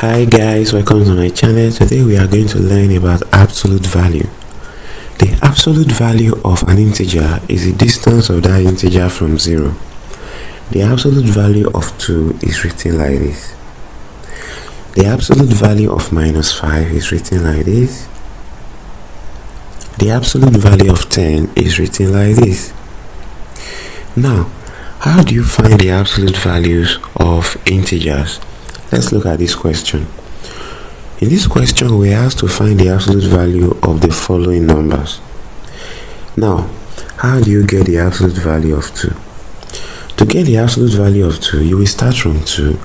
Hi guys, welcome to my channel. Today we are going to learn about absolute value. The absolute value of an integer is the distance of that integer from 0. The absolute value of 2 is written like this. The absolute value of -5 is written like this. The absolute value of 10 is written like this. Now, how do you find the absolute values of integers? Let's look at this question. In this question, we are asked to find the absolute value of the following numbers. Now, how do you get the absolute value of 2? To get the absolute value of 2, you will start from 2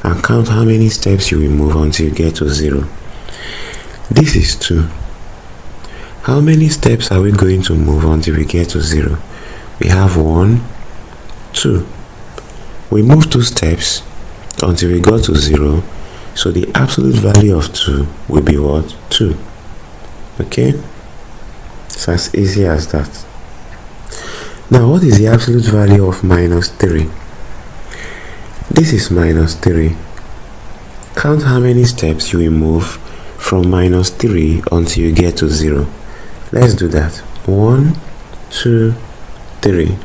and count how many steps you will move until you get to 0. This is 2. How many steps are we going to move until we get to 0? We have 1, 2. We move 2 steps until we go to 0, so the absolute value of 2 will be what? 2. Okay, it's as easy as that. Now, what is the absolute value of -3? This is -3. Count how many steps you will move from -3 until you get to 0. Let's do that. 1, 2, 3.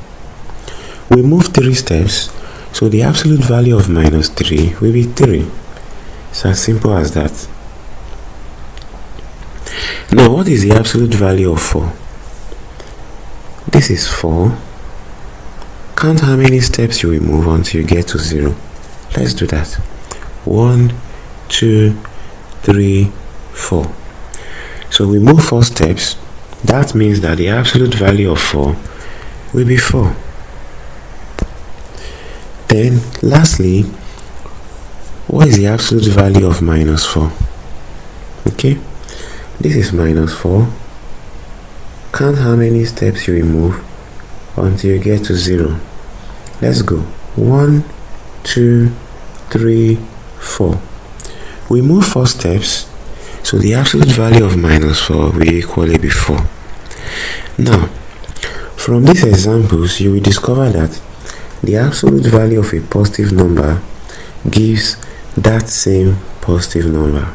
We move 3 steps, so the absolute value of -3 will be 3. It's as simple as that. Now, what is the absolute value of 4? This is 4. Count how many steps you will move until you get to 0. Let's do that. 1, 2, 3, 4. So we move 4 steps. That means that the absolute value of 4 will be 4. Then, lastly, what is the absolute value of -4? Okay, this is -4. Count how many steps you will move until you get to 0. Let's go. 1, 2, 3, 4. We move 4 steps, so the absolute value of -4 will equally be 4. Now, from these examples, you will discover that the absolute value of a positive number gives that same positive number.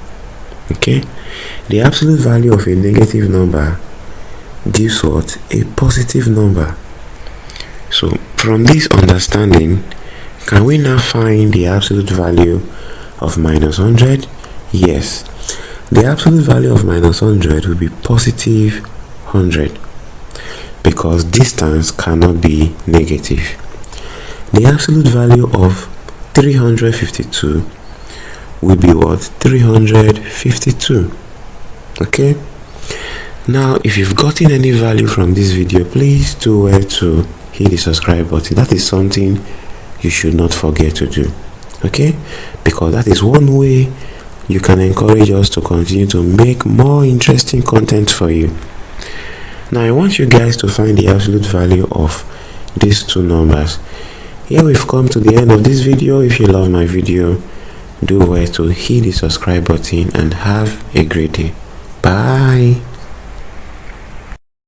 Okay, the absolute value of a negative number gives what? A positive number. So from this understanding, can we now find the absolute value of -100? Yes, the absolute value of -100 will be positive 100 because distance cannot be negative. The absolute value of 352 will be what? 352. Okay, now if you've gotten any value from this video, please do well to hit the subscribe button. That is something you should not forget to do, okay, because that is one way you can encourage us to continue to make more interesting content for you. Now I want you guys to find the absolute value of these two numbers. Here we've come to the end of this video. If you love my video, do well to hit the subscribe button and have a great day. Bye.